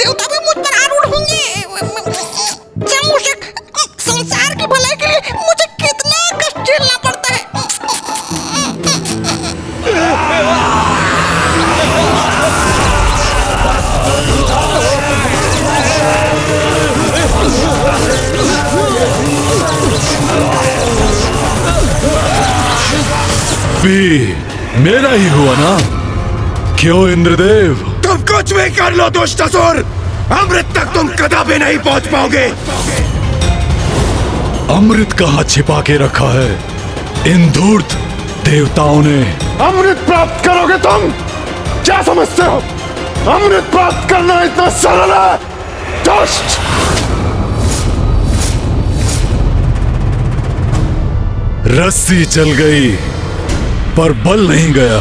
देवता भी मुझ पर आरूढ़ होंगे। चमूषक, संसार की भलाई के लिए मुझे कितना कष्ट झेलना पड़ता है। भी मेरा ही हुआ ना? क्यों इंद्रदेव? तुम कुछ भी कर लो दुष्टासुर, अमृत तक तुम कदापि नहीं पहुंच पाओगे। अमृत कहाँ छिपा के रखा है इन धूर्त देवताओं ने? अमृत प्राप्त करोगे तुम? क्या समझते हो अमृत प्राप्त करना इतना सरल है? दुष्ट! रस्सी चल गई पर बल नहीं गया।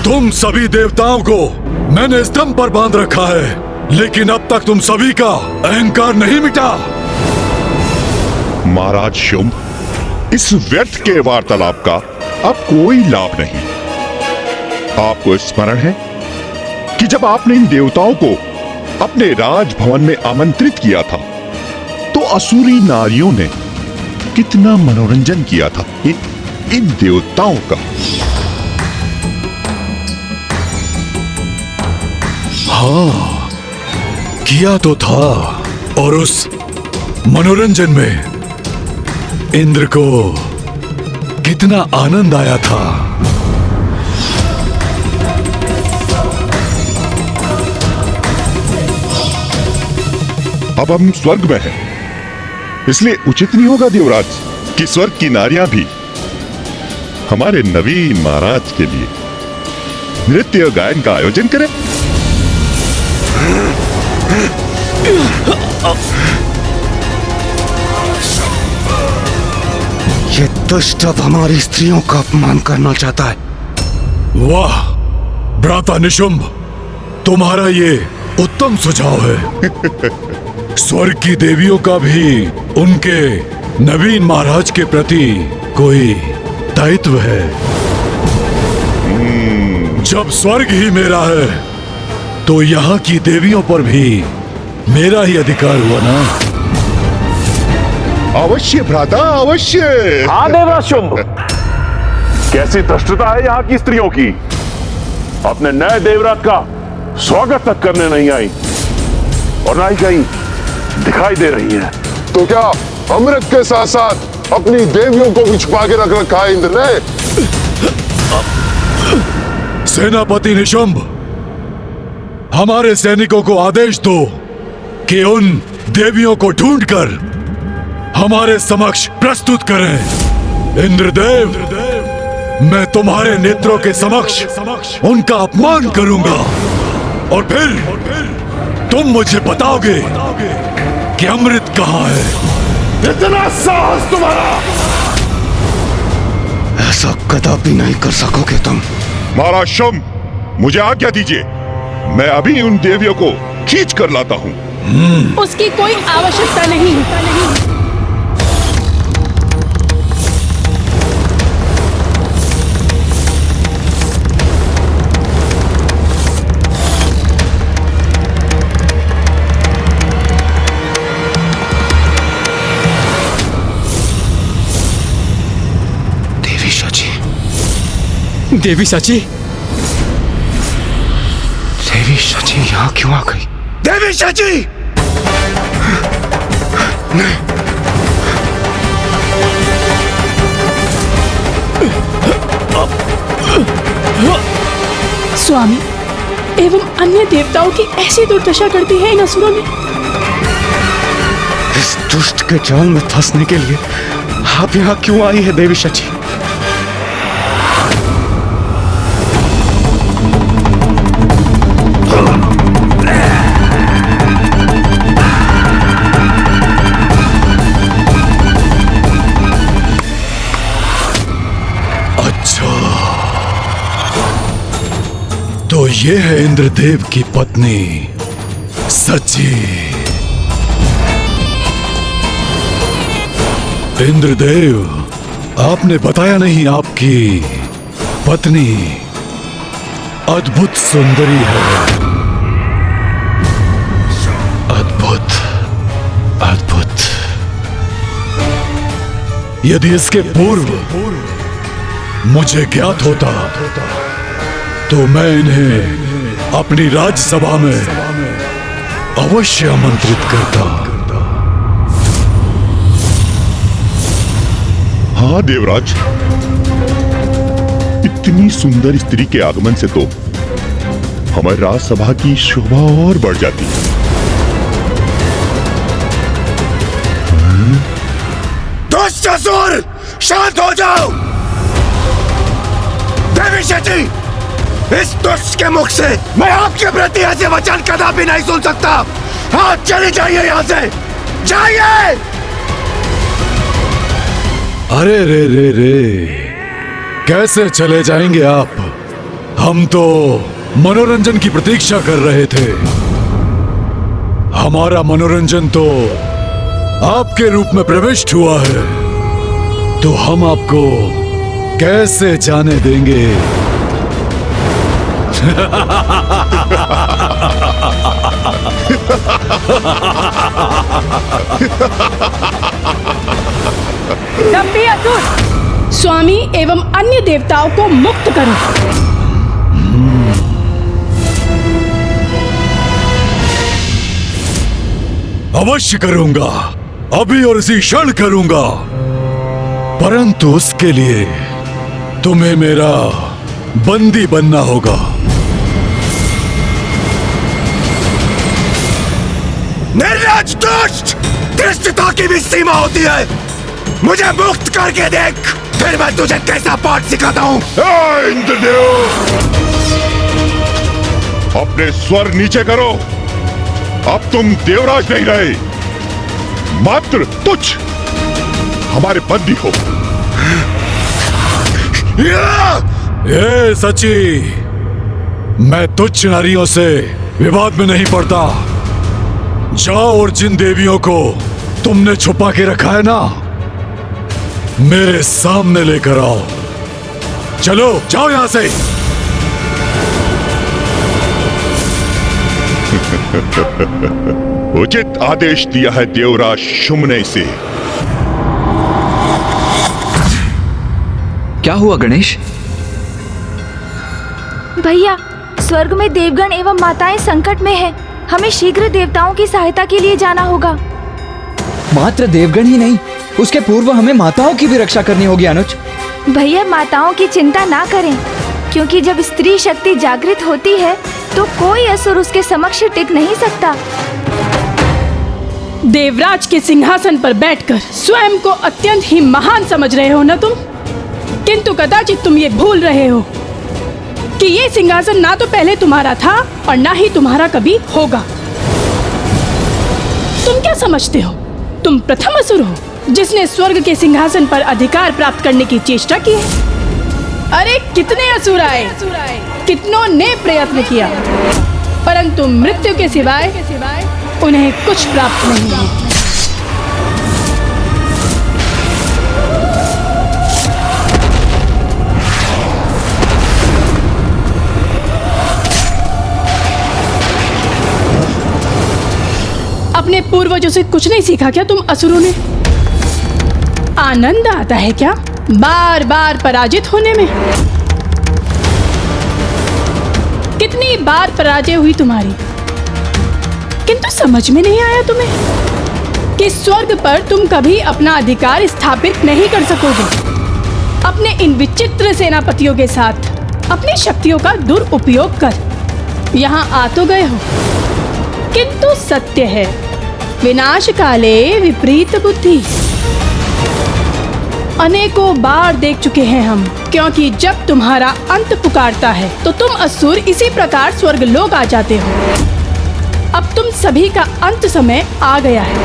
तुम सभी देवताओं को मैंने स्तंभ पर बांध रखा है, लेकिन अब तक तुम सभी का अहंकार नहीं मिटा। महाराज शुंभ, इस व्यर्थ के वार्तालाप का अब कोई लाभ नहीं। आपको स्मरण है कि जब आपने इन देवताओं को अपने राजभवन में आमंत्रित किया था, तो असुरी नारियों ने कितना मनोरंजन किया था इन देवताओं का। हाँ, किया तो था, और उस मनोरंजन में इंद्र को कितना आनंद आया था। अब हम स्वर्ग में हैं, इसलिए उचित नहीं होगा देवराज कि स्वर्ग की नारियां भी हमारे नवीन महाराज के लिए नृत्य गायन का आयोजन करें। ये दुष्ट अब हमारी स्त्रियों का अपमान करना चाहता है। वाह भ्राता निशुंभ, तुम्हारा ये उत्तम सुझाव है। स्वर्ग की देवियों का भी उनके नवीन महाराज के प्रति कोई दायित्व है। जब स्वर्ग ही मेरा है, तो यहाँ की देवियों पर भी मेरा ही अधिकार हुआ ना? अवश्य भ्राता, अवश्य। हाँ देवराज शुंभ, कैसी धृष्टता है यहाँ की स्त्रियों की। अपने नए देवराज का स्वागत तक करने नहीं आई और ना ही कहीं दिखाई दे रही है। तो क्या अमृत के साथ साथ अपनी देवियों को भी छुपा के रख रखा है इंद्र ने? सेनापति निशुंभ, हमारे सैनिकों को आदेश दो कि उन देवियों को ढूंढकर हमारे समक्ष प्रस्तुत करें। इंद्रदेव, मैं तुम्हारे नेत्रों के समक्ष उनका अपमान करूंगा, और फिर तुम मुझे बताओगे कि अमृत कहाँ है। इतना साहस तुम्हारा! ऐसा कदापि नहीं कर सकोगे तुम। महाराज शुंभ, मुझे आज्ञा दीजिए, मैं अभी उन देवियों को खींच कर लाता हूँ। उसकी कोई आवश्यकता नहीं। देवी सची, देवी सची यहाँ क्यों आ गई? देवी सची! नहीं। स्वामी एवं अन्य देवताओं की ऐसी दुर्दशा करती है इन असुरों ने। इस दुष्ट के जाल में फंसने के लिए आप यहाँ क्यों आई है देवी सची? तो ये है इंद्रदेव की पत्नी सची। इंद्रदेव, आपने बताया नहीं आपकी पत्नी अद्भुत सुंदरी है। यदि इसके पूर्व मुझे ज्ञात होता तो मैं इन्हें अपनी राज्यसभा में अवश्य आमंत्रित करता। हाँ देवराज, इतनी सुंदर स्त्री के आगमन से तो हमारी राज्यसभा की शोभा और बढ़ जाती। दुष्ट असुर, शांत हो जाओ। देवी शची, इस दुष्ट के मुख से मैं आपके प्रति ऐसे वचन कदापि नहीं सुन सकता। आप चले जाइए यहाँ से, जाइए। अरे रे रे रे, कैसे चले जाएंगे आप? हम तो मनोरंजन की प्रतीक्षा कर रहे थे। हमारा मनोरंजन तो आपके रूप में प्रविष्ट हुआ है, तो हम आपको कैसे जाने देंगे? दंभी असुर, स्वामी एवं अन्य देवताओं को मुक्त करो। अवश्य करूंगा, अभी और इसी क्षण करूंगा, परंतु उसके लिए तुम्हें मेरा बंदी बनना होगा। निर्लज्ज दुष्ट, धृष्टता की भी सीमा होती है। मुझे मुक्त करके देख, फिर मैं तुझे कैसा पाठ सिखाता हूँ। इंद्रदेव, अपने स्वर नीचे करो। अब तुम देवराज नहीं रहे, मात्र तुच्छ हमारे बंदी हो। ए सची, मैं तुच्छ नारियों से विवाद में नहीं पड़ता। जाओ और जिन देवियों को तुमने छुपा के रखा है ना, मेरे सामने लेकर आओ। चलो जाओ यहां से। उचित आदेश दिया है देवराज शुम्भ ने इसे। क्या हुआ गणेश? भैया, स्वर्ग में देवगण एवं माताएं संकट में हैं। हमें शीघ्र देवताओं की सहायता के लिए जाना होगा। मात्र देवगण ही नहीं, उसके पूर्व हमें माताओं की भी रक्षा करनी होगी अनुज। भैया, माताओं की चिंता ना करें, क्योंकि जब स्त्री शक्ति जागृत होती है तो कोई असुर उसके समक्ष टिक नहीं सकता। देवराज के सिंहासन पर बैठकर स्वयं को अत्यंत ही महान समझ रहे हो ना तुम? किंतु कदाचित तुम ये भूल रहे हो कि ये सिंहासन ना तो पहले तुम्हारा था और ना ही तुम्हारा कभी होगा। तुम क्या समझते हो? तुम प्रथम असुर हो जिसने स्वर्ग के सिंहासन पर अधिकार प्राप्त करने की चेष्टा की है। अरे कितने असुर आए, कितनों ने प्रयत्न किया, परंतु मृत्यु के सिवाय उन्हें कुछ प्राप्त नहीं हुआ। अपने पूर्वजों से कुछ नहीं सीखा क्या तुम असुरों ने? आनंद आता है क्या बार बार पराजित होने में? कितनी बार पराजय हुई तुम्हारी, किंतु समझ में नहीं आया तुम्हें कि स्वर्ग पर तुम कभी अपना अधिकार स्थापित नहीं कर सकोगे। अपने इन विचित्र सेनापतियों के साथ अपनी शक्तियों का दुरुपयोग कर यहाँ आ तो गए हो, किंतु सत्य है विनाश काले विपरीत बुद्धि। अनेकों बार देख चुके हैं हम, क्योंकि जब तुम्हारा अंत पुकारता है तो तुम असुर इसी प्रकार स्वर्ग लोक आ जाते हो। अब तुम सभी का अंत समय आ गया है।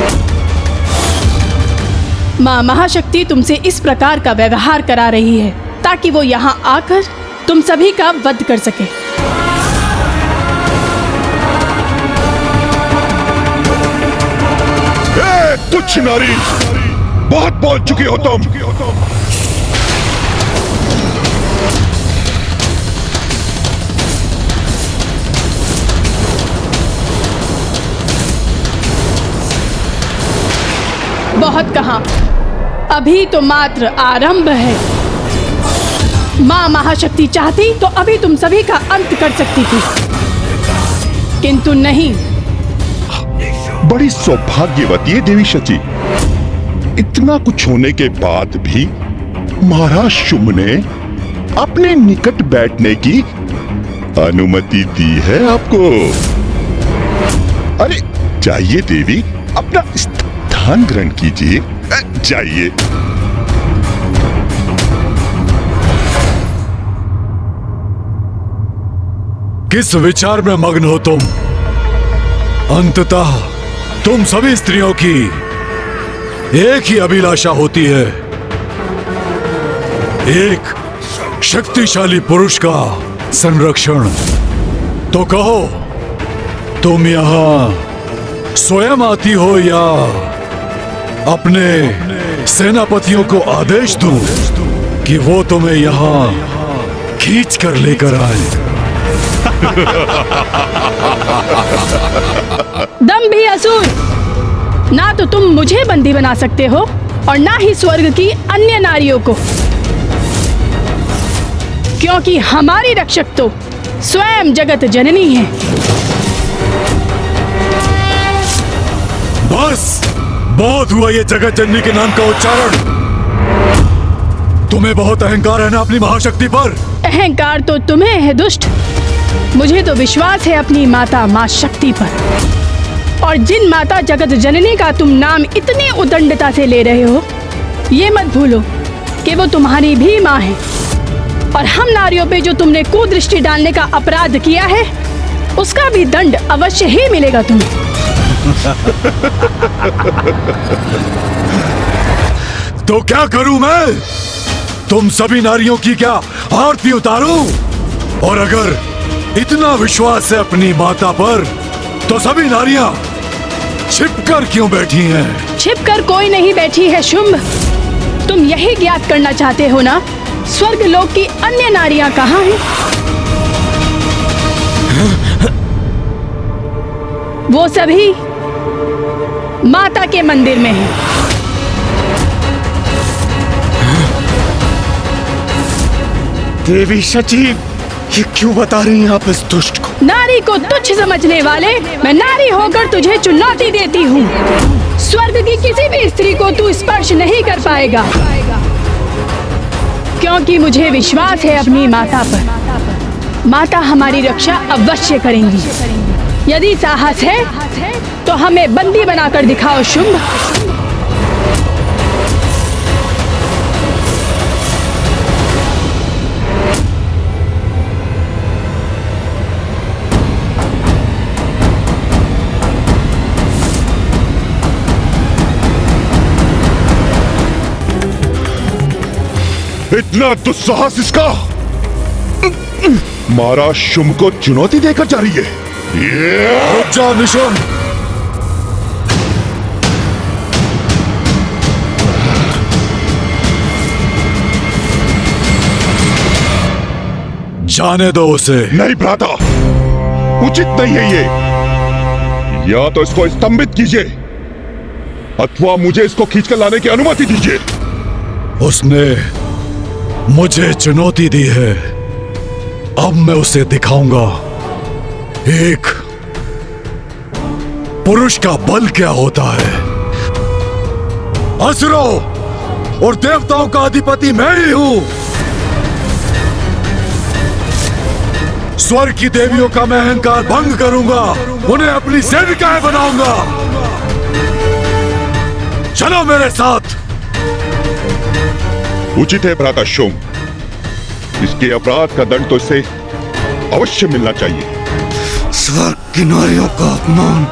माँ महाशक्ति तुमसे इस प्रकार का व्यवहार करा रही है ताकि वो यहाँ आकर तुम सभी का वध कर सके। तुच्छ नारी, बहुत बोल चुकी हो तुम। बहुत कहा, अभी तो मात्र आरंभ है। माँ महाशक्ति चाहती तो अभी तुम सभी का अंत कर सकती थी, किंतु नहीं। बड़ी सौभाग्यवती है देवी शची। इतना कुछ होने के बाद भी महाराज शुंभ ने अपने निकट बैठने की अनुमति दी है आपको। अरे जाइए देवी, अपना स्थान ग्रहण कीजिए, जाइए। किस विचार में मग्न हो तुम? अंततः तुम सभी स्त्रियों की एक ही अभिलाषा होती है, एक शक्तिशाली पुरुष का संरक्षण। तो कहो, तुम यहां स्वयं आती हो या अपने सेनापतियों को आदेश दूं कि वो तुम्हें यहां खींच कर लेकर आए? दम भी असुर! ना तो तुम मुझे बंदी बना सकते हो और ना ही स्वर्ग की अन्य नारियों को, क्योंकि हमारी रक्षक तो स्वयं जगत जननी है। बस बहुत हुआ ये जगत जननी के नाम का उच्चारण। तुम्हें बहुत अहंकार है ना अपनी महाशक्ति पर? अहंकार तो तुम्हें है दुष्ट, मुझे तो विश्वास है अपनी माता माँ शक्ति पर। और जिन माता जगत जननी का तुम नाम इतनी उदंडता से ले रहे हो, ये मत भूलो कि वो तुम्हारी भी माँ है। और हम नारियों पे जो तुमने कुदृष्टि डालने का अपराध किया है, उसका भी दंड अवश्य ही मिलेगा तुम्हें। तो क्या करूं मैं? तुम सभी नारियों की क्या आरती उतारूं? और अगर इतना विश्वास है अपनी माता पर, तो सभी नारियां छिपकर क्यों बैठी हैं? छिपकर कोई नहीं बैठी है शुंभ। तुम यही ज्ञात करना चाहते हो ना, स्वर्ग लोक की अन्य नारियां कहाँ हैं? वो सभी माता के मंदिर में हैं। देवी शची, ये क्यों बता रही हैं आप इस दुष्ट को? नारी को तुच्छ समझने वाले, मैं नारी होकर तुझे चुनौती देती हूँ। स्वर्ग की किसी भी स्त्री को तू स्पर्श नहीं कर पाएगा, क्योंकि मुझे विश्वास है अपनी माता पर। माता हमारी रक्षा अवश्य करेंगी। यदि साहस है तो हमें बंदी बनाकर दिखाओ शुंभ। इतना दुस्साहस इसका! महाराज शुंभ को चुनौती देकर जा रही है। रुक जा निशुंभ! जाने दो उसे। नहीं भ्राता, उचित नहीं है ये। या तो इसको स्तंभित कीजिए अथवा मुझे इसको खींचकर लाने की अनुमति दीजिए। उसने मुझे चुनौती दी है, अब मैं उसे दिखाऊंगा एक पुरुष का बल क्या होता है। असुरों और देवताओं का अधिपति मैं ही हूं। स्वर्ग की देवियों का मैं अहंकार भंग करूंगा, उन्हें अपनी सेविकाएं बनाऊंगा। चलो मेरे साथ। उचित है भ्राता शुंभ, इसके अपराध का दंड तो इसे अवश्य मिलना चाहिए। स्वर्ग की नारियों का अपमान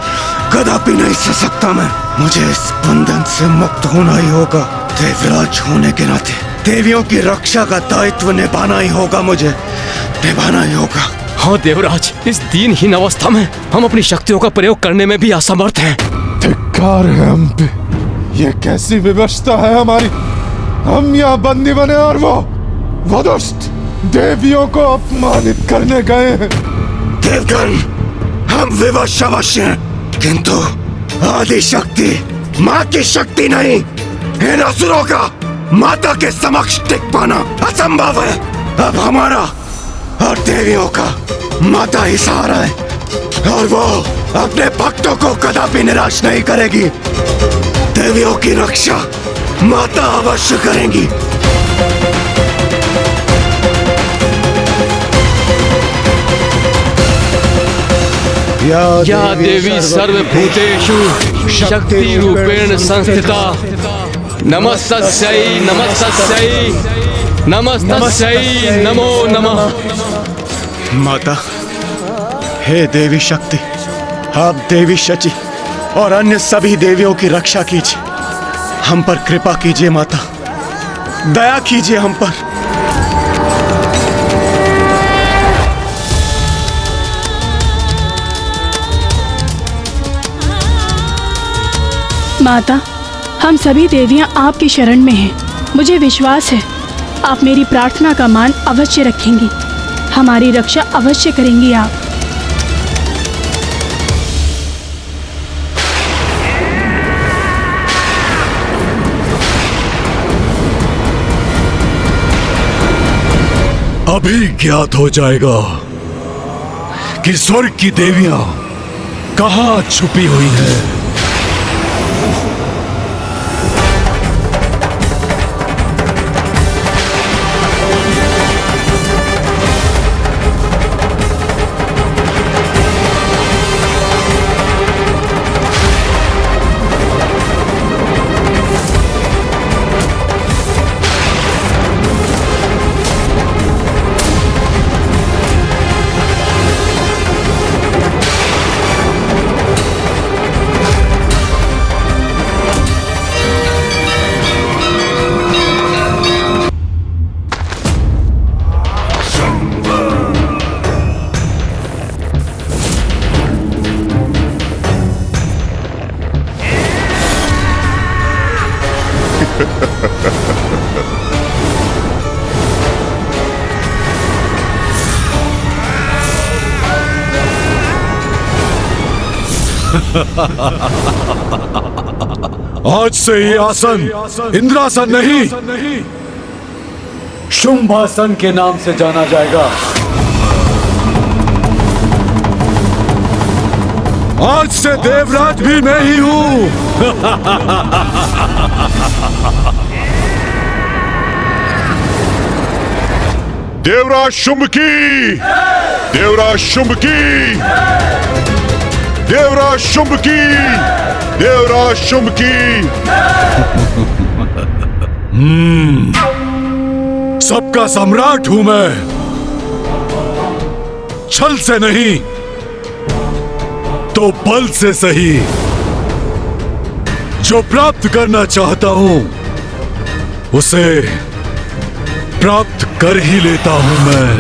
कदापि नहीं सह सकता मैं। मुझे इस बंधन से मुक्त होना ही होगा। देवराज होने के नाते देवियों की रक्षा का दायित्व निभाना ही होगा, मुझे निभाना ही होगा। हाँ देवराज, इस दीनहीन अवस्था में हम अपनी शक्तियों का प्रयोग करने में भी असमर्थ हैं। धिक्कार है हम पे। ये कैसी विवशता है हमारी। हम यहाँ बंदी बने और वो दुष्ट देवियों को अपमानित करने गए हैं। देवगण, हम विवश अवश्य हैं, किंतु आदि शक्ति माँ की शक्ति नहीं, इन असुरों का माता के समक्ष टिक पाना असंभव है। अब हमारा और देवियों का माता ही सहारा है, और वो अपने भक्तों को कदापि निराश नहीं करेगी। देवियों की रक्षा माता अवश्य करेंगी। या देवी सर्वभूतेषु शक्ति रूपेण संस्थिता नमस्तस्यै नमस्तस्यै नमस्तस्यै नमो नमः। माता, हे देवी शक्ति, आप देवी शची और अन्य सभी देवियों की रक्षा कीजिए। हम पर कृपा कीजिए माता, दया कीजिए हम पर। माता, हम सभी देवियां आपकी शरण में हैं। मुझे विश्वास है आप मेरी प्रार्थना का मान अवश्य रखेंगी, हमारी रक्षा अवश्य करेंगी आप। अभी ज्ञात हो जाएगा कि स्वर्ग की देवियां कहां छुपी हुई हैं। आज से ये आसन इंद्रासन नहीं, शुंभासन के नाम से जाना जाएगा। आज से देवराज भी मैं ही हूं। देवराज शुंभ की, देवराज शुंभ की, देवराज शुंभ की, देवराज शुंभ की। सबका सम्राट हूं मैं, छल से नहीं तो बल से सही। जो प्राप्त करना चाहता हूं उसे प्राप्त कर ही लेता हूं मैं।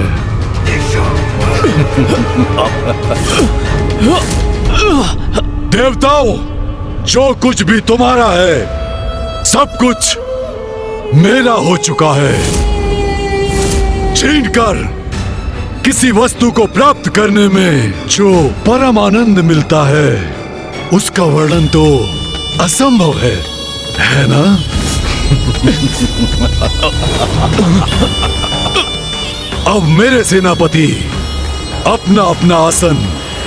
देवताओं, जो कुछ भी तुम्हारा है सब कुछ मेरा हो चुका है। छीनकर किसी वस्तु को प्राप्त करने में जो परम आनंद मिलता है उसका वर्णन तो असंभव है ना? अब मेरे सेनापति अपना अपना आसन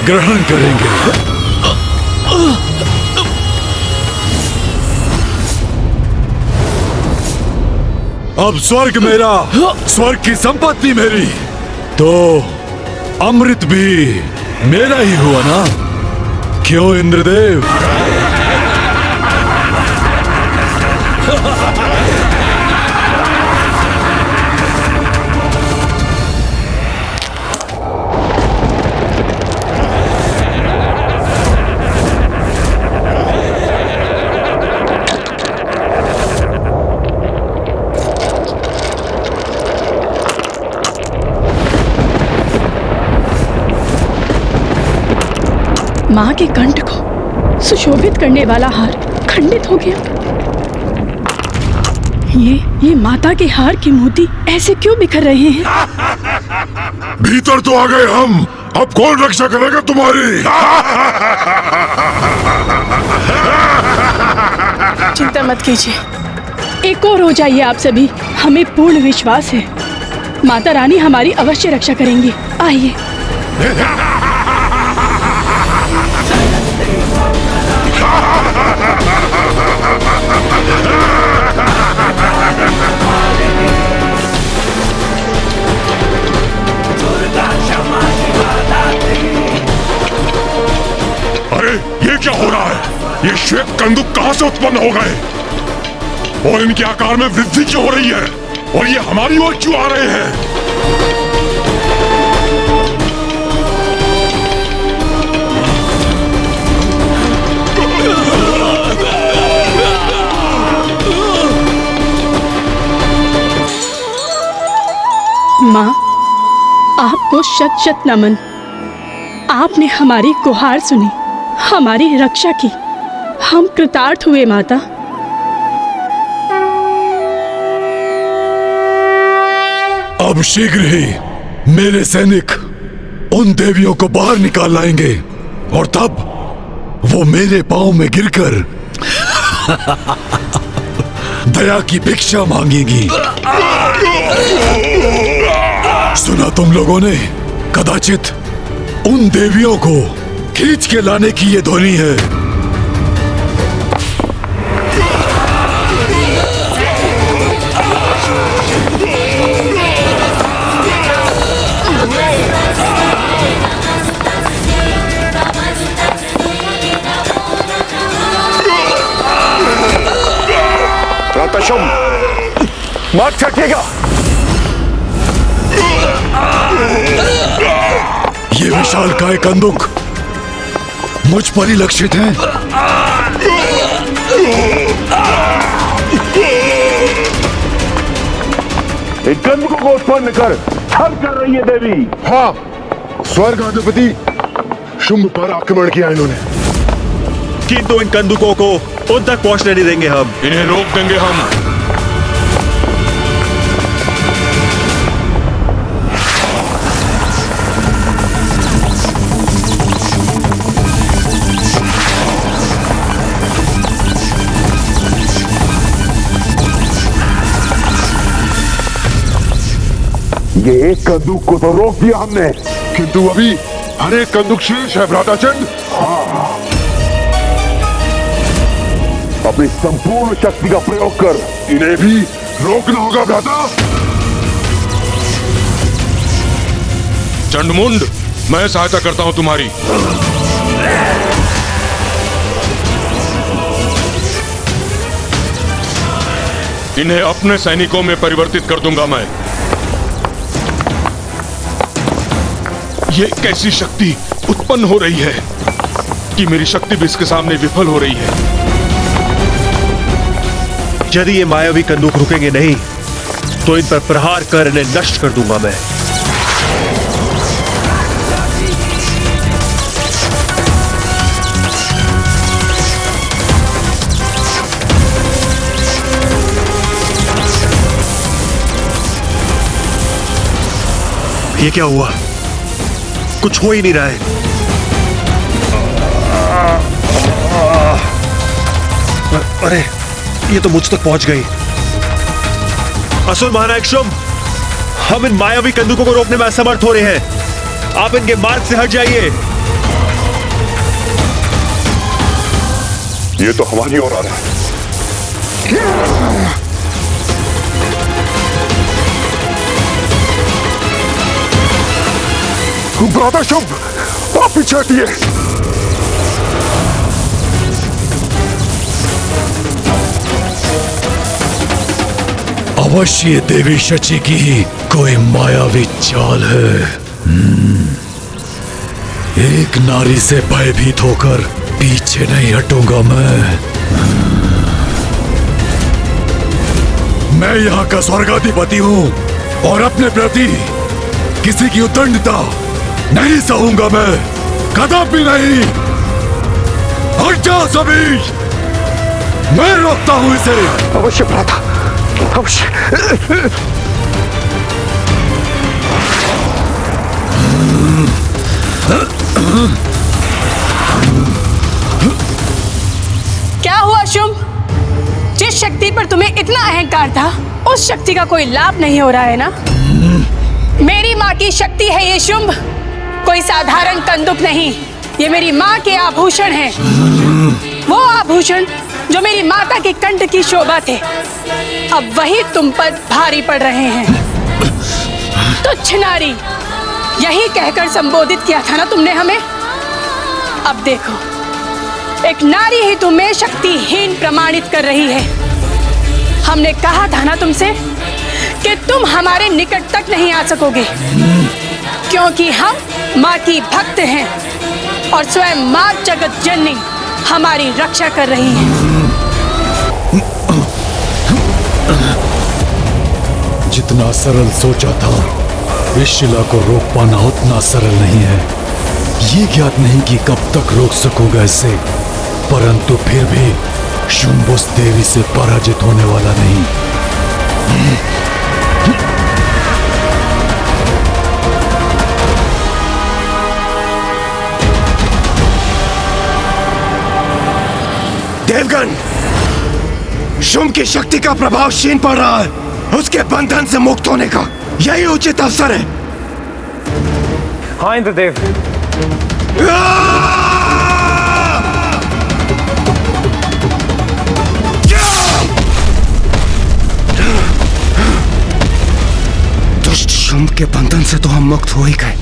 ग्रहण करेंगे। अब स्वर्ग मेरा, स्वर्ग की संपत्ति मेरी, तो अमृत भी मेरा ही हुआ ना? क्यों इंद्रदेव? माँ के कंठ को सुशोभित करने वाला हार खंडित हो गया। ये माता के हार के मोती ऐसे क्यों बिखर रहे हैं? भीतर तो आ गए हम, अब कौन रक्षा करेगा तुम्हारी? चिंता मत कीजिए, एक और हो जाइए आप सभी, हमें पूर्ण विश्वास है माता रानी हमारी अवश्य रक्षा करेंगी। आइए। अरे ये क्या हो रहा है? ये श्वेत कंदुक कहां से उत्पन्न हो गए और इनके आकार में वृद्धि क्यों हो रही है और ये हमारी ओर क्यों आ रहे हैं? माँ, आपको शत शत नमन। आपने हमारी गुहार सुनी, हमारी रक्षा की, हम कृतार्थ हुए माता। अब शीघ्र ही मेरे सैनिक उन देवियों को बाहर निकाल लाएंगे और तब वो मेरे पांव में गिरकर दया की भिक्षा मांगेगी। सुना तुम लोगों ने? कदाचित उन देवियों को खींच के लाने की ये ध्वनि है। मार छकेगा। ये विशालकाय कंदुक मुझ पर ही लक्षित हैं। एक कंदुकों को उत्पन्न कर छल कर रही है देवी। हाँ, स्वर्गाधिपति शुंभ पर आक्रमण किया इन्होंने, किंतु इन कंदुकों को उन तक पहुंचने नहीं देंगे हम। इन्हें रोक देंगे हम। ये एक कंदूक को तो रोक दिया हमने, किंतु अभी हर एक कंदुक शेष है भ्राताचंद। अपनी संपूर्ण शक्ति का प्रयोग कर इन्हें भी रोकना होगा भ्राता। चंडमुंड, मैं सहायता करता हूं तुम्हारी। इन्हें अपने सैनिकों में परिवर्तित कर दूंगा मैं। ये कैसी शक्ति उत्पन्न हो रही है कि मेरी शक्ति भी इसके सामने विफल हो रही है। यदि ये मायावी कंदूक रुकेंगे नहीं तो इन पर प्रहार कर इन्हें नष्ट कर दूंगा मैं। ये क्या हुआ? कुछ हो ही नहीं रहा है। अरे, ये तो मुझ तक पहुंच गई। असुर महानायक शुंभ, हम इन मायावी कंदुकों को रोकने में असमर्थ हो रहे हैं। आप इनके मार्ग से हट जाइए। ये तो हमारी ओर आ रहा है। भ्राता शुंभ, आप पीछे हटिए। अवश्य देवी शची की ही कोई मायावी चाल है। एक नारी से भयभीत होकर पीछे नहीं हटूंगा मैं यहाँ का स्वर्गाधिपति हूँ और अपने प्रति किसी की उद्दंडता नहीं सहूंगा मैं, कदापि नहीं। हट जाओ सभी, मैं रोकता हूँ इसे। अवश्य भ्राता, अवश्य। क्या हुआ शुंभ? जिस शक्ति पर तुम्हें इतना अहंकार था, उस शक्ति का कोई लाभ नहीं हो रहा है ना? मेरी माँ की शक्ति है ये शुंभ, कोई साधारण कंदुक नहीं। ये मेरी माँ के आभूषण हैं, वो आभूषण जो मेरी माता के कंठ की शोभा थे, अब वही तुम पर भारी पड़ रहे हैं। तुच्छ नारी, यही कहकर संबोधित किया था ना तुमने हमें? अब देखो, एक नारी ही तुम्हें शक्तिहीन प्रमाणित कर रही है। हमने कहा था ना तुमसे कि तुम हमारे निकट तक नहीं आ सकोगे, क्योंकि हम माँ की भक्त हैं और स्वयं माँ जगत जननी हमारी रक्षा कर रही है। जितना सरल सोचा था, इस शिला को रोक पाना उतना सरल नहीं है। ये ज्ञात नहीं कि कब तक रोक सकोगा इसे, परंतु फिर भी शुंभ उस देवी से पराजित होने वाला नहीं। देवगण, शुंभ की शक्ति का प्रभाव क्षीण पड़ रहा है। उसके बंधन से मुक्त होने का यही उचित अवसर है। हाँ इंद्रदेव। दुष्ट शुंभ के बंधन से तो हम मुक्त हो ही गए।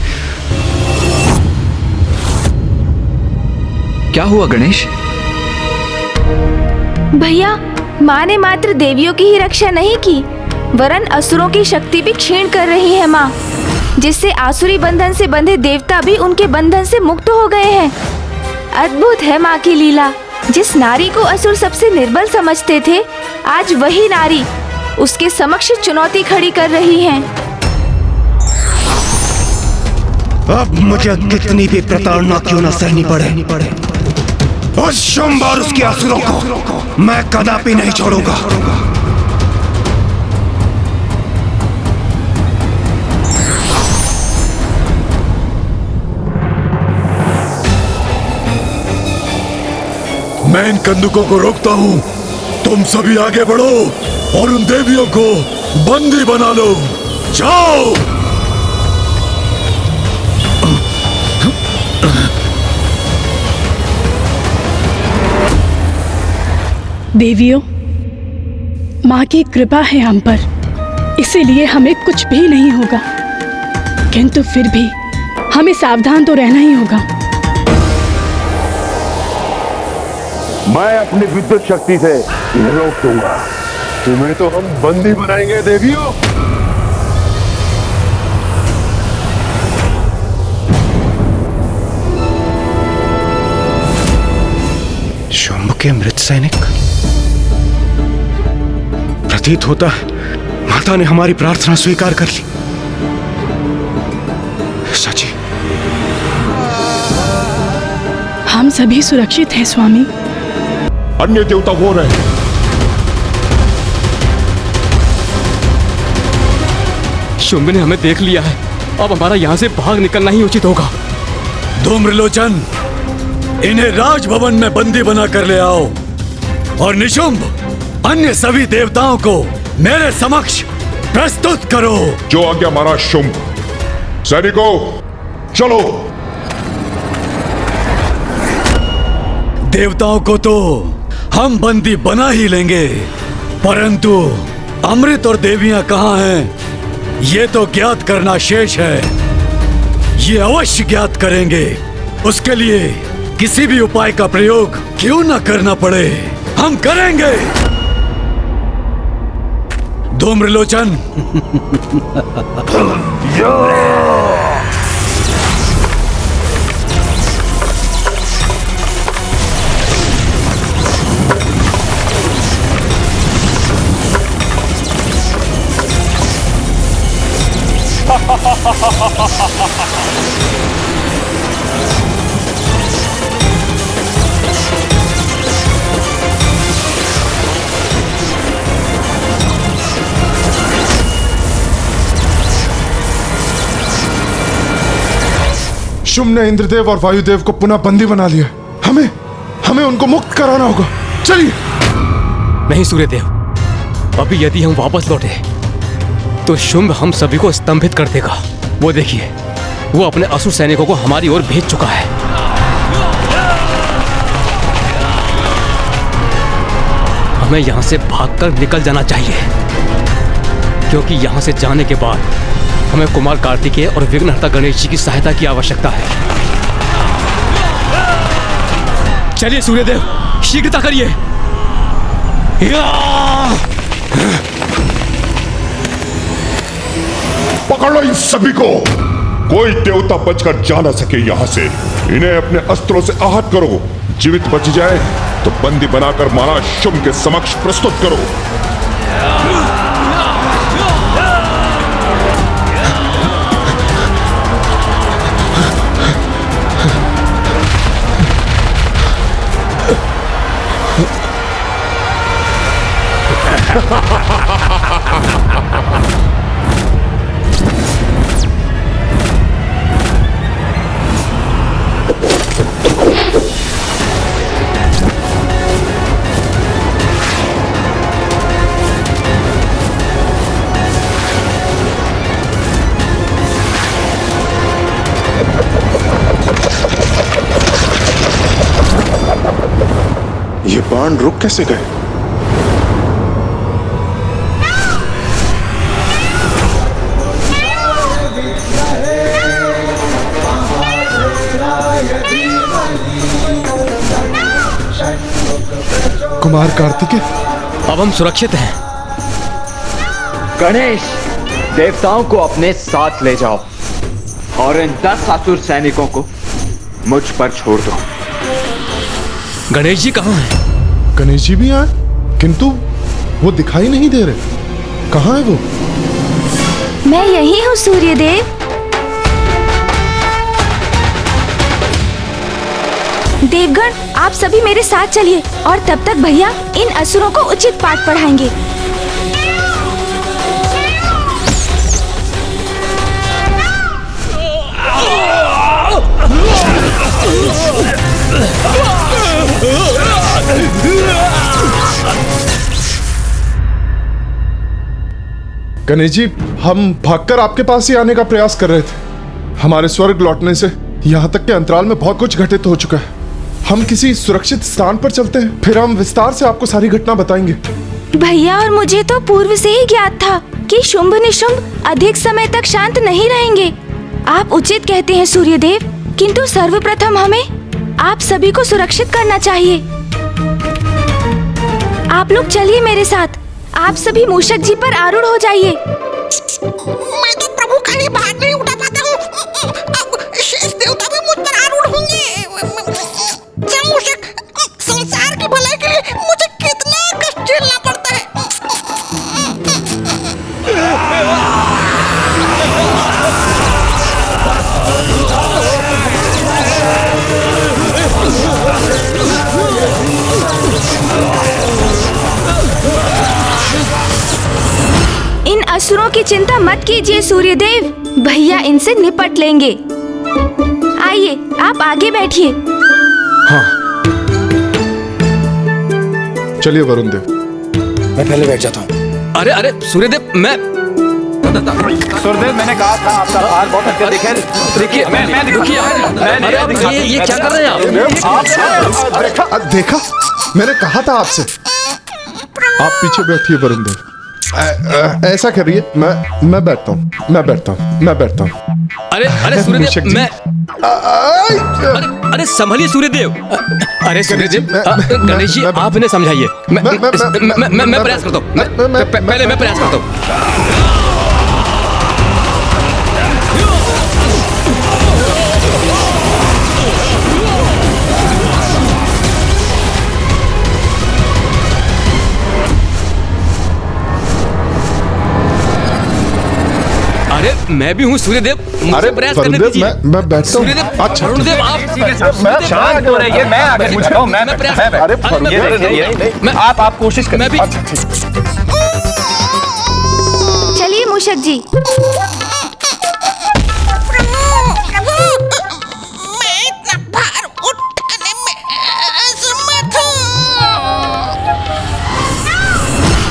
क्या हुआ गणेश? भैया, माँ ने मात्र देवियों की ही रक्षा नहीं की, वरन असुरों की शक्ति भी क्षीण कर रही है माँ, जिससे आसुरी बंधन से बंधे देवता भी उनके बंधन से मुक्त हो गए हैं। अद्भुत है माँ की लीला। जिस नारी को असुर सबसे निर्बल समझते थे, आज वही नारी उसके समक्ष चुनौती खड़ी कर रही है। अब मुझे कितनी भी प्रताड़ना क्यों न सहनी पड़े, उस शुंभ और उसके असुरों को मैं कदापि नहीं छोड़ूंगा। मैं इन कंदुकों को रोकता हूँ, तुम सभी आगे बढ़ो और उन देवियों को बंदी बना लो। जाओ। देवियों, माँ की कृपा है हम पर, इसीलिए हमें कुछ भी नहीं होगा, किंतु फिर भी हमें सावधान तो रहना ही होगा। मैं अपनी विद्युत शक्ति से इन्हें रोक दूंगा। तुम्हें तो हम बंदी बनाएंगे देवियों। शुंभ के मृत सैनिक, प्रतीत होता है माता ने हमारी प्रार्थना स्वीकार कर ली। सची, हम सभी सुरक्षित हैं स्वामी। अन्य देवता हो रहे हैं। शुंभ ने हमें देख लिया है, अब हमारा यहाँ से भाग निकलना ही उचित होगा। धूम्रलोचन, इन्हें राजभवन में बंदी बना कर ले आओ और निशुंभ अन्य सभी देवताओं को मेरे समक्ष प्रस्तुत करो। जो आज्ञा महाराज शुंभ। सैनिकों, चलो। देवताओं को तो हम बंदी बना ही लेंगे, परंतु अमृत और देवियां कहाँ हैं, ये तो ज्ञात करना शेष है। ये अवश्य ज्ञात करेंगे। उसके लिए किसी भी उपाय का प्रयोग क्यों न करना पड़े, हम करेंगे। धूम्रलोचन, शुंभ ने इंद्रदेव और वायुदेव को पुनः बंदी बना लिया। हमें उनको मुक्त कराना होगा। चलिए। नहीं सूर्यदेव, अभी यदि हम वापस लौटे तो शुंभ हम सभी को स्तंभित कर देगा। वो देखिए, वो अपने असुर सैनिकों को हमारी ओर भेज चुका है। हमें यहां से भागकर निकल जाना चाहिए, क्योंकि यहां से जाने के बाद हमें कुमार कार्तिकेय और विघ्नहर्ता गणेश जी की सहायता की आवश्यकता है। चलिए सूर्यदेव, शीघ्रता करिए। पकड़ लो इन सभी को। कोई देवता बचकर जा ना सके यहां से। इन्हें अपने अस्त्रों से आहत करो। जीवित बच जाए तो बंदी बनाकर महाराज शुंभ के समक्ष प्रस्तुत करो। ये बाण रुक कैसे गए? कुमार कार्तिकेय, अब हम सुरक्षित हैं। गणेश, देवताओं को अपने साथ ले जाओ और इन 10 असुर सैनिकों को मुझ पर छोड़ दो। गणेश जी कहाँ हैं? गणेश जी भी आए, किंतु वो दिखाई नहीं दे रहे। कहाँ है वो? मैं यही हूँ सूर्यदेव। देवगण, आप सभी मेरे साथ चलिए और तब तक भैया इन असुरों को उचित पाठ पढ़ाएंगे। गणेश जी, हम भागकर आपके पास ही आने का प्रयास कर रहे थे। हमारे स्वर्ग लौटने से यहाँ तक के अंतराल में बहुत कुछ घटित हो चुका है। हम किसी सुरक्षित स्थान पर चलते हैं, फिर हम विस्तार से आपको सारी घटना बताएंगे। भैया, और मुझे तो पूर्व से ही ज्ञात था कि शुंभ निशुंभ अधिक समय तक शांत नहीं रहेंगे। आप उचित कहते हैं सूर्यदेव, किंतु सर्वप्रथम हमें आप सभी को सुरक्षित करना चाहिए। आप लोग चलिए मेरे साथ। आप सभी मूषक जी पर आरूढ़ हो जाइए। मैं तो प्रभु का ही भार नहीं उठा पाता हूँ। अब शेष देवता भी मुझ पर आरूढ़ होंगे। मूषक, संसार की भलाई के लिए मुझे कितना कष्ट झेलना पड़ता है। इन असुरों की चिंता मत कीजिए सूर्यदेव, भैया इनसे निपट लेंगे। आइए, आप आगे बैठिए। हाँ, चलिए वरुण देव। मैं पहले बैठ जाता हूँ। अरे अरे सूर्यदेव, मैं सूर्यदेव, मैंने कहा था आपका भार बहुत अत्यधिक है। देखिए, ये क्या कर रहे हैं आप? देखा, मैंने कहा था आपसे। आप पीछे बैठिए वरुण देव। ऐसा करिए, मैं बैठता हूँ। अरे अरे सूर्यदेव, मैं अरे संभलिए सूर्यदेव। अरे सूर्यदेव, गणेश जी आप इन्हें समझाइए। मैं प्रयास करता हूँ। पहले मैं प्रयास करता हूँ। अरे मैं भी हूँ सूर्यदेव, मुझे प्रयास करने दीजिए। मैं बैठता हूँ। सूर्यदेव, अच्छा, वरुणदेव, आप शांत हो रहिए, मैं आगे पूछता हूँ। मैं प्रयास आप कोशिश करें। मैं भी। चलिए मूषक जी। मैं इतना भार उठाने में असमर्थ हूँ।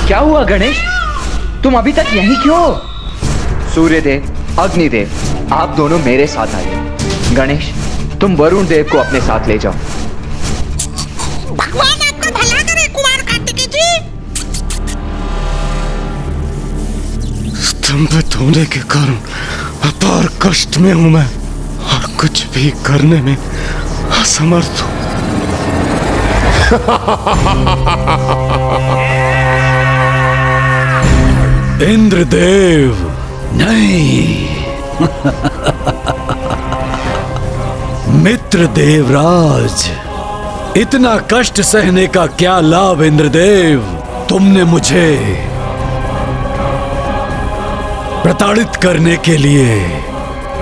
क्या हुआ गणेश? तुम अभी तक यहीं क्यों हो? सूर्यदेव, अग्निदेव, आप दोनों मेरे साथ आइए। गणेश, तुम वरुण देव को अपने साथ ले जाओ। भगवान आपका भला करे कुमार कार्तिकेय जी। स्तंभित होने के कारण अपार कष्ट में हूं मैं और कुछ भी करने में असमर्थ हूं। इंद्रदेव नहीं, मित्र देवराज, इतना कष्ट सहने का क्या लाभ इंद्रदेव? तुमने मुझे प्रताड़ित करने के लिए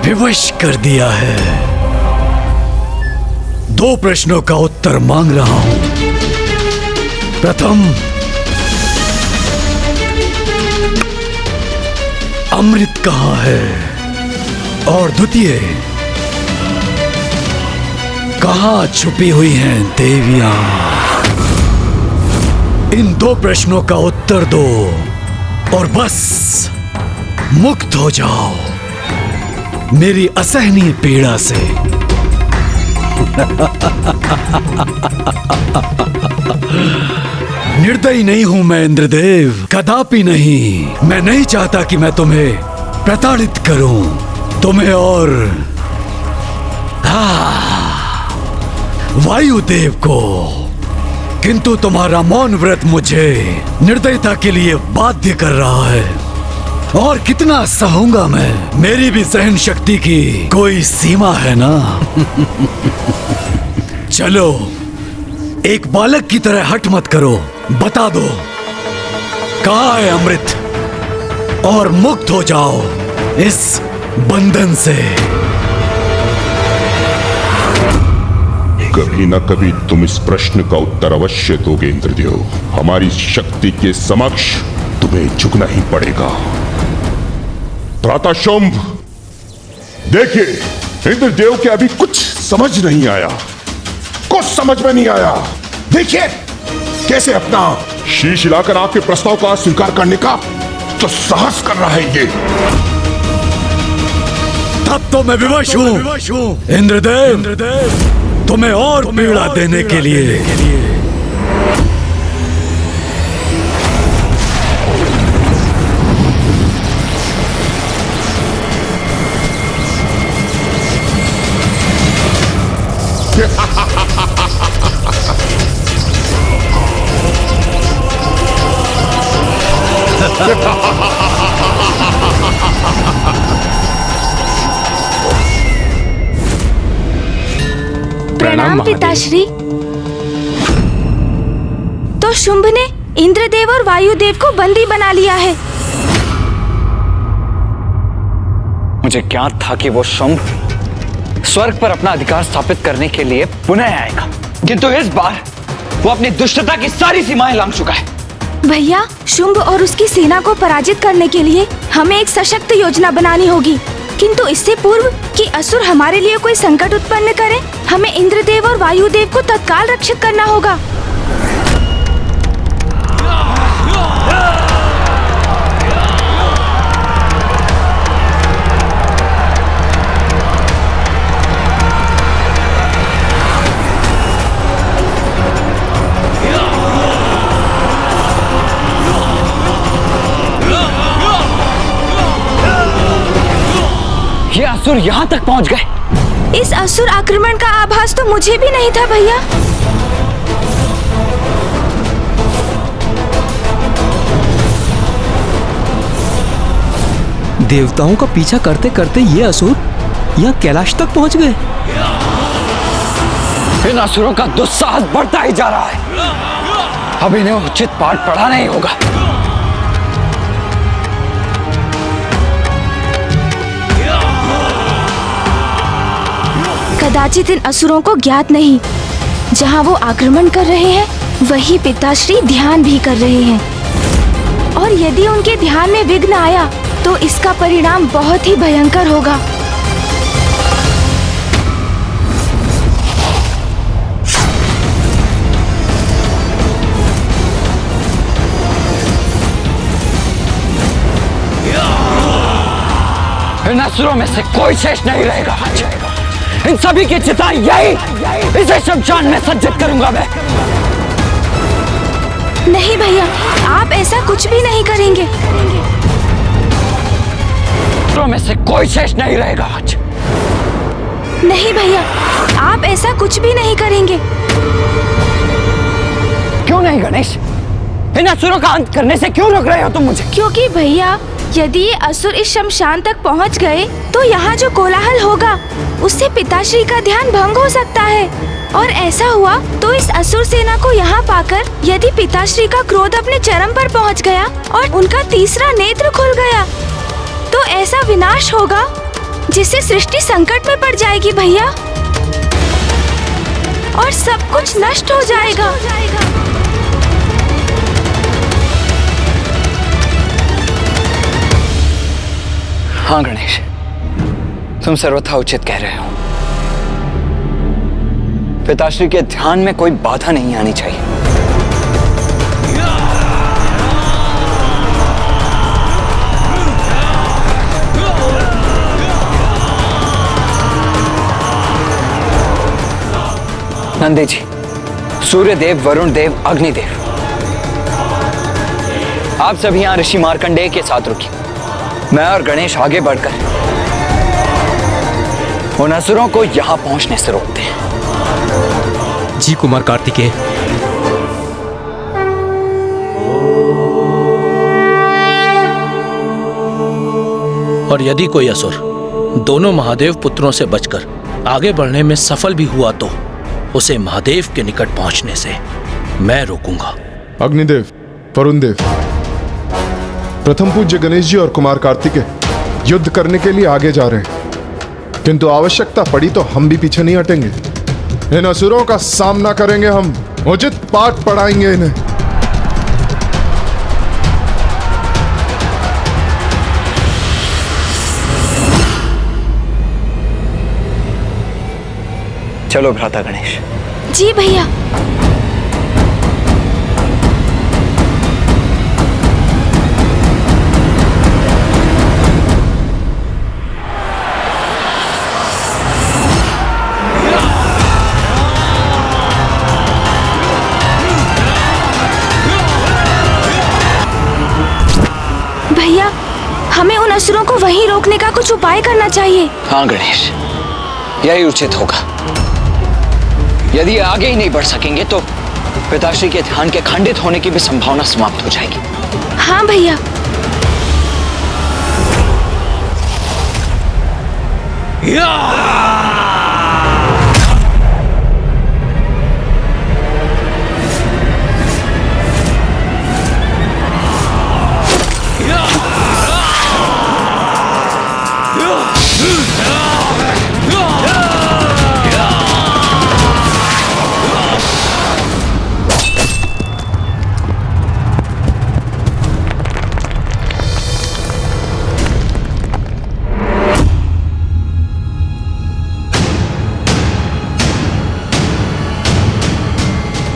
विवश कर दिया है। 2 प्रश्नों का उत्तर मांग रहा हूं। प्रथम, अमृत कहां है? और द्वितीय, कहां छुपी हुई हैं देवियां? इन 2 प्रश्नों का उत्तर दो और बस मुक्त हो जाओ मेरी असहनीय पीड़ा से। निर्दयी नहीं हूं मैं इंद्रदेव, कदापि नहीं। मैं नहीं चाहता कि मैं तुम्हें प्रताड़ित करूं, तुम्हें और वायुदेव को। किंतु तुम्हारा मौन व्रत मुझे निर्दयता के लिए बाध्य कर रहा है। और कितना सहूंगा मैं? मेरी भी सहन शक्ति की कोई सीमा है ना। चलो, एक बालक की तरह हट मत करो, बता दो कहां है अमृत और मुक्त हो जाओ इस बंधन से। कभी न कभी तुम इस प्रश्न का उत्तर अवश्य दोगे इंद्रदेव। हमारी शक्ति के समक्ष तुम्हें झुकना ही पड़ेगा। भ्राता शुंभ, देखिए इंद्रदेव के अभी कुछ समझ नहीं आया, कुछ समझ में नहीं आया। देखिए कैसे अपना शीश हिलाकर आपके प्रस्ताव का स्वीकार करने का तो साहस कर रहा है ये। तब तो मैं विवश हूं इंद्रदेव, तुम्हें और पीड़ा देने के लिए। प्रणाम पिताश्री। तो शुंभ ने इंद्रदेव और वायुदेव को बंदी बना लिया है। मुझे ज्ञात था कि वो शुंभ स्वर्ग पर अपना अधिकार स्थापित करने के लिए पुनः आएगा, किंतु इस बार वो अपनी दुष्टता की सारी सीमाएं लांघ चुका है। भैया, शुंभ और उसकी सेना को पराजित करने के लिए हमें एक सशक्त योजना बनानी होगी। किंतु इससे पूर्व कि असुर हमारे लिए कोई संकट उत्पन्न करे, हमें इंद्रदेव और वायुदेव को तत्काल रक्षित करना होगा। ये असुर यहाँ तक पहुँच गए। इस असुर आक्रमण का आभास तो मुझे भी नहीं था भैया। देवताओं का पीछा करते करते ये असुर यहाँ कैलाश तक पहुँच गए। इन असुरों का दुस्साहस बढ़ता ही जा रहा है। अब इन्हें उचित पाठ पढ़ाना ही होगा। कदाचित इन असुरों को ज्ञात नहीं, जहाँ वो आक्रमण कर रहे हैं वही पिताश्री ध्यान भी कर रहे हैं। और यदि उनके ध्यान में विघ्न आया तो इसका परिणाम बहुत ही भयंकर होगा। असुरों में से कोई शेष नहीं रहेगा आज। इन सभी की चिता यही इसे शमशान में सज्जित करूंगा मैं। नहीं भैया, आप ऐसा कुछ भी नहीं करेंगे। असुरों में से कोई शेष नहीं रहेगा आज। नहीं भैया, आप ऐसा कुछ भी नहीं करेंगे। क्यों नहीं गणेश? इन असुरों का अंत करने से क्यों रोक रहे हो तुम मुझे? क्योंकि भैया, यदि ये असुर इस शमशान तक पहुंच गए तो यहाँ जो कोलाहल होगा उससे पिताश्री का ध्यान भंग हो सकता है। और ऐसा हुआ तो इस असुर सेना को यहाँ पाकर यदि पिताश्री का क्रोध अपने चरम पर पहुँच गया और उनका तीसरा नेत्र खुल गया तो ऐसा विनाश होगा जिससे सृष्टि संकट में पड़ जाएगी भैया, और सब कुछ नष्ट हो जाएगा। हाँ गणेश, तुम सर्वथा उचित कह रहे हो। पिताश्री के ध्यान में कोई बाधा नहीं आनी चाहिए। नंदी जी, सूर्यदेव, वरुण देव, अग्निदेव, आप सभी यहां ऋषि मार्कंडेय के साथ रुकिए। मैं और गणेश आगे बढ़कर उन असुरों को यहां पहुंचने से रोकते हैं। जी कुमार कार्तिकेय। और यदि कोई असुर दोनों महादेव पुत्रों से बचकर आगे बढ़ने में सफल भी हुआ तो उसे महादेव के निकट पहुंचने से मैं रोकूंगा। अग्निदेव, वरुण देव, प्रथम पूज्य गणेश जी और कुमार कार्तिकेय युद्ध करने के लिए आगे जा रहे हैं, किंतु आवश्यकता पड़ी तो हम भी पीछे नहीं हटेंगे। इन असुरों का सामना करेंगे हम, उचित पाठ पढ़ाएंगे इन्हें। चलो भ्राता गणेश। जी भैया। भैया, हमें उन असुरों को वहीं रोकने का कुछ उपाय करना चाहिए। हाँ गणेश, यही उचित होगा। यदि आगे ही नहीं बढ़ सकेंगे तो पिताश्री के ध्यान के खंडित होने की भी संभावना समाप्त हो जाएगी। हाँ भैया।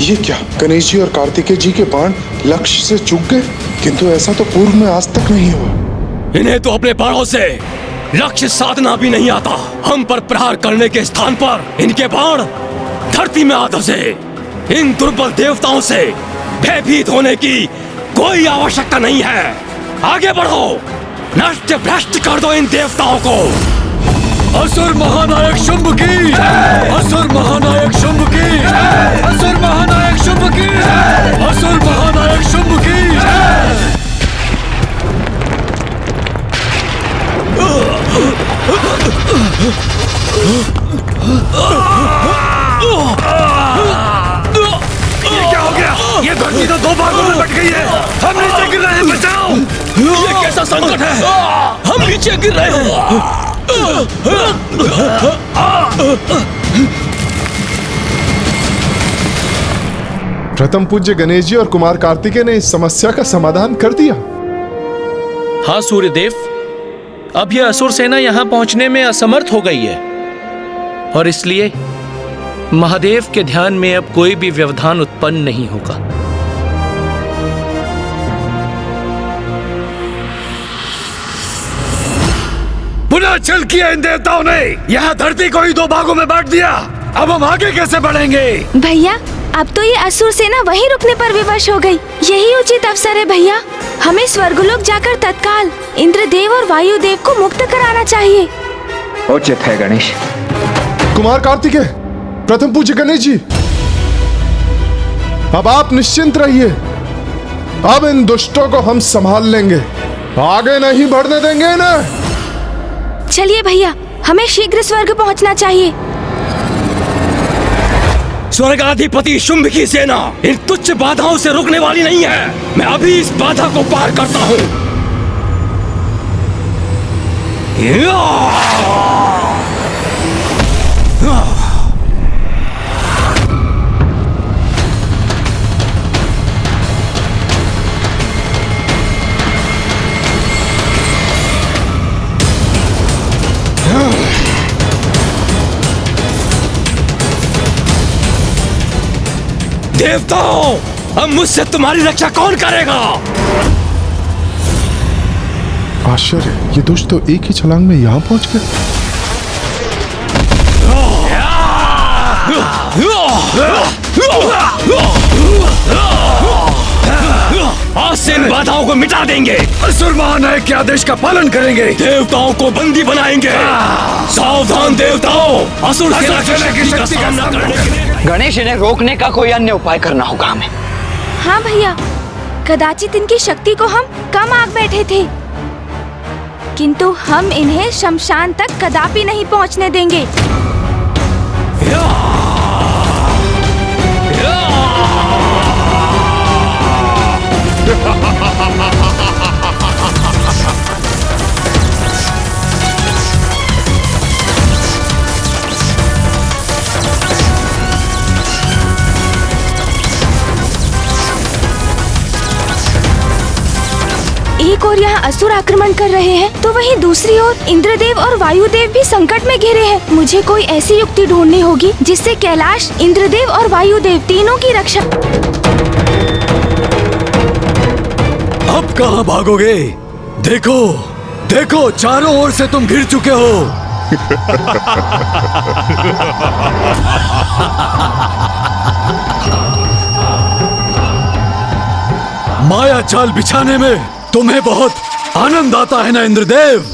ये क्या, गणेश जी और कार्तिकेय जी के बाण लक्ष्य से चूक गए? किंतु ऐसा तो पूर्व में आज तक नहीं हुआ। इन्हें तो अपने बाणों से लक्ष्य साधना भी नहीं आता। हम पर प्रहार करने के स्थान पर इनके बाण धरती में आ धसे। इन दुर्बल देवताओं से भयभीत होने की कोई आवश्यकता नहीं है। आगे बढ़ो, नष्ट भ्रष्ट कर दो इन देवताओं को। असुर महानायक शुंभ की, असुर महानायक शुंभ की, असुर महानायक शुंभ की, असुर महानायक शुंभ की। ये क्या हो गया? ये धरती तो दो भागों में बट गई है। हम नीचे गिर रहे हैं, बचाओ। ये कैसा संकट है? हम नीचे गिर रहे हैं। प्रथम पूज्य गणेश जी और कुमार कार्तिकेय ने इस समस्या का समाधान कर दिया। हाँ सूर्यदेव, अब यह असुर सेना यहां पहुंचने में असमर्थ हो गई है और इसलिए महादेव के ध्यान में अब कोई भी व्यवधान उत्पन्न नहीं होगा। पुनः छल किया इन देवताओं ने। यहाँ धरती को ही दो भागों में बांट दिया। अब हम आगे कैसे बढ़ेंगे? भैया अब तो ये असुर सेना वहीं रुकने पर विवश हो गई। यही उचित अवसर है भैया। हमें स्वर्गलोक जाकर तत्काल इंद्रदेव और वायुदेव को मुक्त कराना चाहिए। उचित है गणेश। कुमार कार्तिकेय, प्रथम पूज्य गणेश जी, अब आप निश्चिंत रहिए। अब इन दुष्टों को हम संभाल लेंगे, आगे नहीं बढ़ने देंगे ना। चलिए भैया, हमें शीघ्र स्वर्ग पहुंचना चाहिए। स्वर्गाधिपति शुंभ की सेना इन तुच्छ बाधाओं से रुकने वाली नहीं है। मैं अभी इस बाधा को पार करता हूँ। देवताओं, अब मुझसे तुम्हारी रक्षा कौन करेगा? आश्चर्य, ये दुष्ट तो एक ही छलांग में यहाँ पहुंच गए। आज से इन बाधाओं को मिटा देंगे। असुर महानायक के आदेश का पालन करेंगे। देवताओं को बंदी बनाएंगे। सावधान देवताओं, असुर सेना की शक्ति का सामना करने के लिए गणेश, इन्हें रोकने का कोई अन्य उपाय करना होगा हमें। हाँ भैया, कदाचित इनकी शक्ति को हम कम आंक बैठे थे, किंतु हम इन्हें शमशान तक कदापि नहीं पहुंचने देंगे। एक और यहाँ असुर आक्रमण कर रहे हैं, तो वहीं दूसरी ओर इंद्रदेव और वायुदेव भी संकट में घिरे हैं। मुझे कोई ऐसी युक्ति ढूंढनी होगी जिससे कैलाश, इंद्रदेव और वायुदेव तीनों की रक्षा। अब कहाँ भागोगे? देखो देखो, चारों ओर से तुम घिर चुके हो। माया जाल बिछाने में तुम्हें बहुत आनंद आता है ना इंद्रदेव?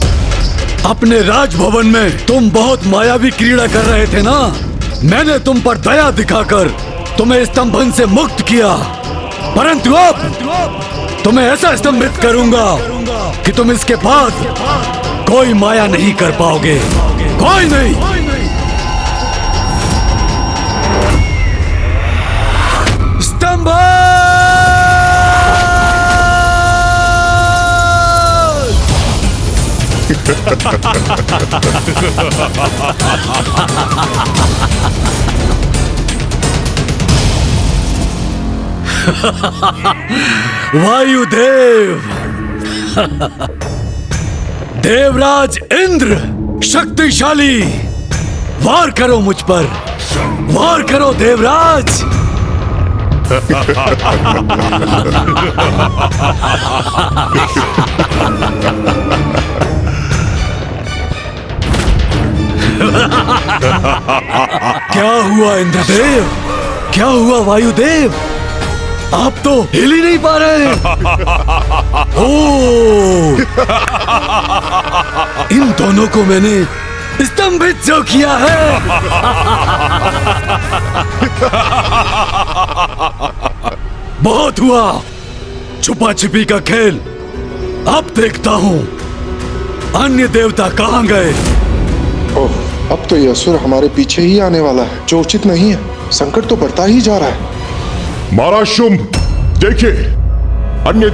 अपने राजभवन में तुम बहुत मायावी क्रीड़ा कर रहे थे ना। मैंने तुम पर दया दिखाकर तुम्हें स्तंभन से मुक्त किया, परंतु अब तुम्हें ऐसा स्तंभित करूंगा कि तुम इसके बाद कोई माया नहीं कर पाओगे। कोई नहीं। स्तंभ वायुदेव, देवराज इंद्र शक्तिशाली, वार करो मुझ पर, वार करो देवराज। क्या हुआ इंद्रदेव? क्या हुआ वायुदेव? आप तो हिल ही नहीं पा रहे। ओह, इन दोनों को मैंने स्तंभित जो किया है। बहुत हुआ छुपा छिपी का खेल। अब देखता हूँ अन्य देवता कहाँ गए। ओह, अब तो ये असुर हमारे पीछे ही आने वाला है, जो उचित नहीं है। संकट तो बढ़ता ही जा रहा है। महाराज शुंभ, देखिए अन्य